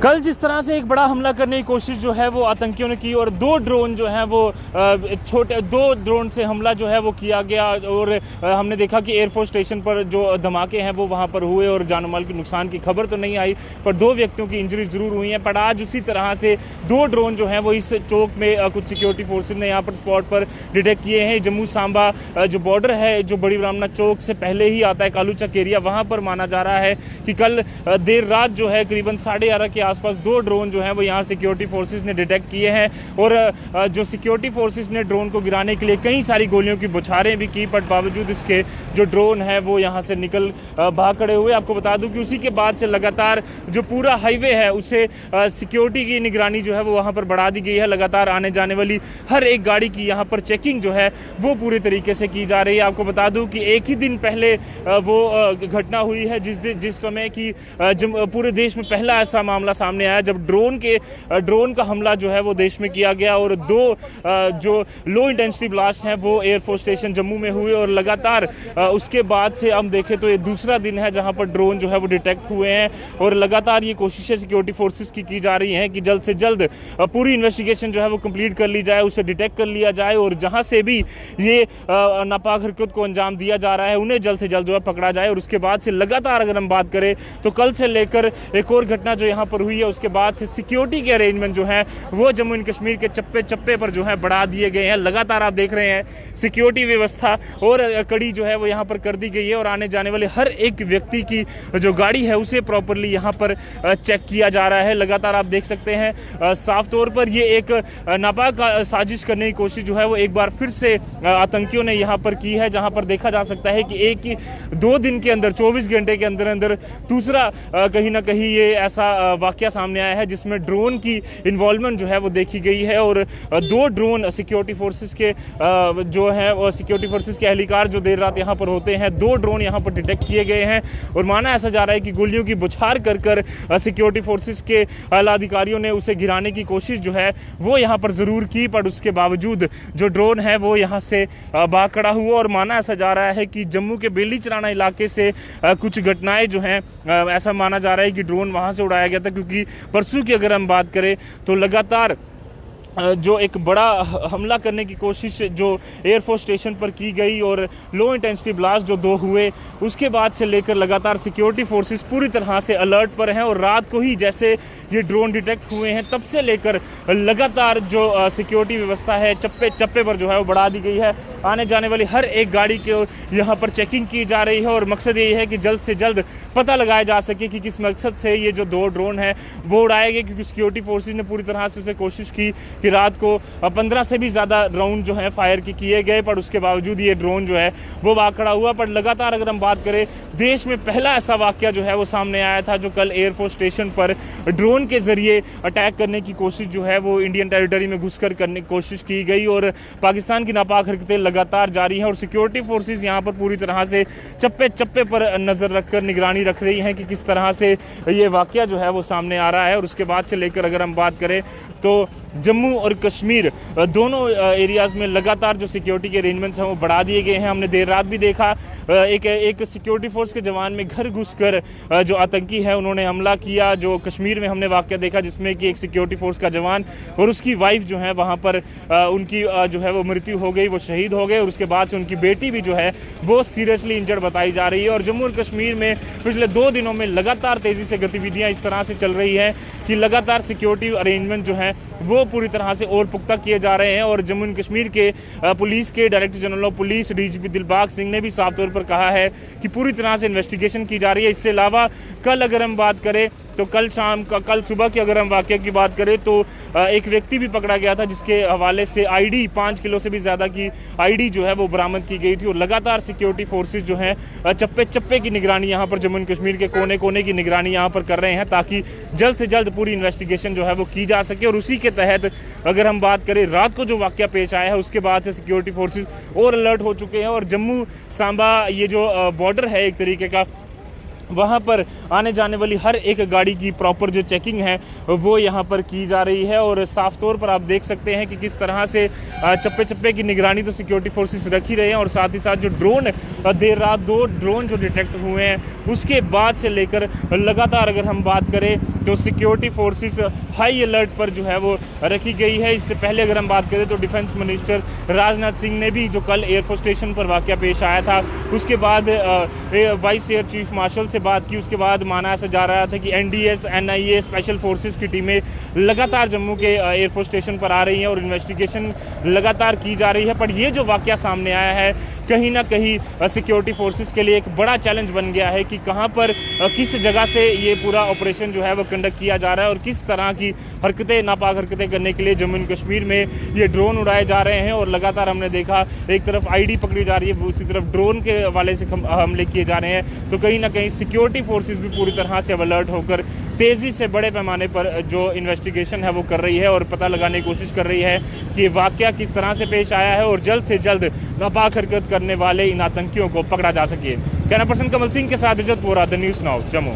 कल जिस तरह से एक बड़ा हमला करने की कोशिश जो है वो आतंकियों ने की और दो ड्रोन जो हैं वो छोटे दो ड्रोन से हमला जो है वो किया गया और हमने देखा कि एयरफोर्स स्टेशन पर जो धमाके हैं वो वहाँ पर हुए और जान माल के नुकसान की खबर तो नहीं आई, पर दो व्यक्तियों की इंजरी जरूर हुई हैं। पर आज उसी तरह से दो ड्रोन जो हैं वो इस चौक में कुछ सिक्योरिटी फोर्सेज ने यहाँ पर स्पॉट पर डिटेक्ट किए हैं। जम्मू सांबा जो बॉर्डर है, जो बड़ी ब्राह्मणा चौक से पहले ही आता है कालू चक एरिया, वहाँ पर माना जा रहा है कि कल देर रात जो है करीबन 11:30 के आसपास दो ड्रोन जो हैं वो यहाँ सिक्योरिटी फोर्सेस ने डिटेक्ट किए हैं और जो सिक्योरिटी फोर्सेस ने ड्रोन को गिराने के लिए कई सारी गोलियों की बौछारें भी की, बट बावजूद इसके जो ड्रोन है वो यहाँ से निकल भाग खड़े हुए। आपको बता दूं कि उसी के बाद से लगातार जो पूरा हाईवे है उसे सिक्योरिटी की निगरानी जो है वो वहाँ पर बढ़ा दी गई है। लगातार आने जाने वाली हर एक गाड़ी की यहाँ पर चेकिंग जो है वो पूरे तरीके से की जा रही है। आपको बता दूं कि एक ही दिन पहले वो घटना हुई है जिस समय की पूरे देश में पहला ऐसा मामला सामने आया जब ड्रोन का हमला जो है वो देश में किया गया और दो जो लो इंटेंसिटी ब्लास्ट हैं वो एयरफोर्स स्टेशन जम्मू में हुए और लगातार उसके बाद से हम देखें तो ये दूसरा दिन है जहां पर ड्रोन जो है वो डिटेक्ट हुए हैं और लगातार ये कोशिशें सिक्योरिटी फोर्सेस की जा रही हैं कि जल्द से जल्द पूरी इन्वेस्टिगेशन जो है वो कंप्लीट कर ली जाए, उसे डिटेक्ट कर लिया जाए और जहां से भी ये नापाक हरकत को अंजाम दिया जा रहा है उन्हें जल्द से जल्द जो है पकड़ा जाए। और उसके बाद से लगातार अगर हम बात करें तो कल से लेकर एक और घटना जो यहाँ पर हुई है उसके बाद से सिक्योरिटी के अरेंजमेंट जो है वो जम्मू एंड कश्मीर के चप्पे चप्पे पर जो है बढ़ा दिए गए हैं। लगातार आप देख रहे हैं सिक्योरिटी व्यवस्था और कड़ी जो है वो यहाँ पर कर दी गई है और आने जाने वाले हर एक व्यक्ति की जो गाड़ी है उसे प्रॉपरली यहाँ पर चेक किया जा रहा है। लगातार आप देख सकते हैं साफ तौर पर ये एक नापाक साजिश करने की कोशिश जो है वो एक बार फिर से आतंकियों ने यहाँ पर की है, जहाँ पर देखा जा सकता है कि एक ही 2 दिन के अंदर 24 घंटे के अंदर अंदर दूसरा कहीं ना कहीं ये ऐसा वाकया सामने आया है जिसमें ड्रोन की इन्वॉल्वमेंट जो है वो देखी गई है और दो ड्रोन सिक्योरिटी फोर्सेस के जो है वो सिक्योरिटी फोर्सेस के एहलकार जो देर रात यहाँ पर होते हैं, दो ड्रोन यहाँ पर डिटेक्ट किए गए हैं और माना ऐसा जा रहा है कि गोलियों की बौछार कर सिक्योरिटी फोर्सेस के आला अधिकारियों ने उसे गिराने की कोशिश जो है वो यहाँ पर जरूर की, पर उसके बावजूद जो ड्रोन है वो यहाँ से भाग खड़ा हुआ और माना ऐसा जा रहा है कि जम्मू के बेली चराना इलाके से कुछ घटनाएं जो हैं ऐसा माना जा रहा है कि ड्रोन वहाँ से उड़ाया गया था, क्योंकि परसों की अगर हम बात करें तो लगातार जो एक बड़ा हमला करने की कोशिश जो एयरफोर्स स्टेशन पर की गई और लो इंटेंसिटी ब्लास्ट जो दो हुए उसके बाद से लेकर लगातार सिक्योरिटी फोर्सेस पूरी तरह से अलर्ट पर हैं और रात को ही जैसे ये ड्रोन डिटेक्ट हुए हैं तब से लेकर लगातार जो सिक्योरिटी व्यवस्था है चप्पे चप्पे पर जो है वो बढ़ा दी गई है। आने जाने वाली हर एक गाड़ी के यहाँ पर चेकिंग की जा रही है और मकसद यही है कि जल्द से जल्द पता लगाया जा सके कि किस मकसद से ये जो दो ड्रोन है वो उड़ाए गए, क्योंकि सिक्योरिटी फोर्सेज ने पूरी तरह से उसे कोशिश की कि रात को 15 से भी ज़्यादा राउंड जो है फायर किए गए, पर उसके बावजूद ये ड्रोन जो है वो भाग खड़ा हुआ। पर लगातार अगर हम बात करें देश में पहला ऐसा वाकया जो है वो सामने आया था जो कल एयरफोर्स स्टेशन पर ड्रोन के जरिए अटैक करने की कोशिश जो है वो इंडियन टेरिटरी में घुसकर करने की कोशिश की गई और पाकिस्तान की नापाक हरकतें लगातार जारी हैं और सिक्योरिटी फोर्सेस यहाँ पर पूरी तरह से चप्पे चप्पे पर नजर रखकर निगरानी रख रही हैं कि किस तरह से ये वाकया जो है वो सामने आ रहा है। और उसके बाद से लेकर अगर हम बात करें तो जम्मू और कश्मीर दोनों एरियाज में लगातार जो सिक्योरिटी के अरेंजमेंट्स हैं वो बढ़ा दिए गए हैं। हमने देर रात भी देखा एक सिक्योरिटी फोर्स के जवान में घर घुसकर जो आतंकी है उन्होंने हमला किया। जो कश्मीर में हमने वाकया देखा जिसमें कि एक सिक्योरिटी फोर्स का जवान और उसकी वाइफ जो है वहाँ पर उनकी जो है वो मृत्यु हो गई, वो शहीद हो गए और उसके बाद से उनकी बेटी भी जो है वो सीरियसली इंजर्ड बताई जा रही है। और जम्मू और कश्मीर में पिछले 2 दिनों में लगातार तेजी से गतिविधियाँ इस तरह से चल रही हैं कि लगातार सिक्योरिटी अरेंजमेंट जो है वो पूरी तरह से और पुख्ता किए जा रहे हैं। और जम्मू एंड कश्मीर के पुलिस के director general of police DGP Dilbag Singh ने भी साफ तौर पर कहा है कि पूरी तरह से इन्वेस्टिगेशन की जा रही है। इसके अलावा कल अगर हम बात करें तो कल सुबह की अगर हम वाकये की बात करें तो एक व्यक्ति भी पकड़ा गया था जिसके हवाले से आईडी 5 किलो से भी ज़्यादा की आईडी जो है वो बरामद की गई थी। और लगातार सिक्योरिटी फोर्सेस जो हैं चप्पे चप्पे की निगरानी यहाँ पर जम्मू एंड कश्मीर के कोने कोने की निगरानी यहाँ पर कर रहे हैं ताकि जल्द से जल्द पूरी इन्वेस्टिगेशन जो है वो की जा सके। और उसी के तहत अगर हम बात करें रात को जो वाकया पेश आया है उसके बाद से सिक्योरिटी फोर्सेस और अलर्ट हो चुके हैं और जम्मू सांबा ये जो बॉर्डर है एक तरीके का वहाँ पर आने जाने वाली हर एक गाड़ी की प्रॉपर जो चेकिंग है वो यहाँ पर की जा रही है। और साफ तौर पर आप देख सकते हैं कि किस तरह से चप्पे चप्पे की निगरानी तो सिक्योरिटी फोर्सेस रख ही रहे हैं और साथ ही साथ जो ड्रोन देर रात 2 ड्रोन जो डिटेक्ट हुए हैं उसके बाद से लेकर लगातार अगर हम बात करें तो सिक्योरिटी फोर्सेस हाई अलर्ट पर जो है वो रखी गई है। इससे पहले अगर हम बात करें तो डिफेंस मिनिस्टर राजनाथ सिंह ने भी जो कल एयरफोर्स स्टेशन पर वाकया पेश आया था, उसके बाद वाइस एयर चीफ मार्शल से बात की। उसके बाद माना ऐसा जा रहा था कि एनडीएस, एनआईए, स्पेशल फोर्सेस की टीमें लगातार जम्मू के एयरफोर्स स्टेशन पर आ रही हैं और इन्वेस्टिगेशन लगातार की जा रही है। पर ये जो वाकया सामने आया है कहीं ना कहीं सिक्योरिटी फोर्सेस के लिए एक बड़ा चैलेंज बन गया है कि कहां पर किस जगह से ये पूरा ऑपरेशन जो है वो कंडक्ट किया जा रहा है और किस तरह की हरकतें, नापाक हरकतें करने के लिए जम्मू एंड कश्मीर में ये ड्रोन उड़ाए जा रहे हैं। और लगातार हमने देखा एक तरफ आईडी पकड़ी जा रही है, दूसरी तरफ ड्रोन के हवाले से हमले किए जा रहे हैं। तो कहीं ना कहीं सिक्योरिटी फोर्सेस भी पूरी तरह से अलर्ट होकर तेज़ी से बड़े पैमाने पर जो इन्वेस्टिगेशन है वो कर रही है और पता लगाने की कोशिश कर रही है कि वाकया किस तरह से पेश आया है और जल्द से जल्द नापाक हरकत करने वाले इन आतंकियों को पकड़ा जा सके। कैमरा पर्सन कमल सिंह के साथ इज्जत Vora, the news now, Jammu.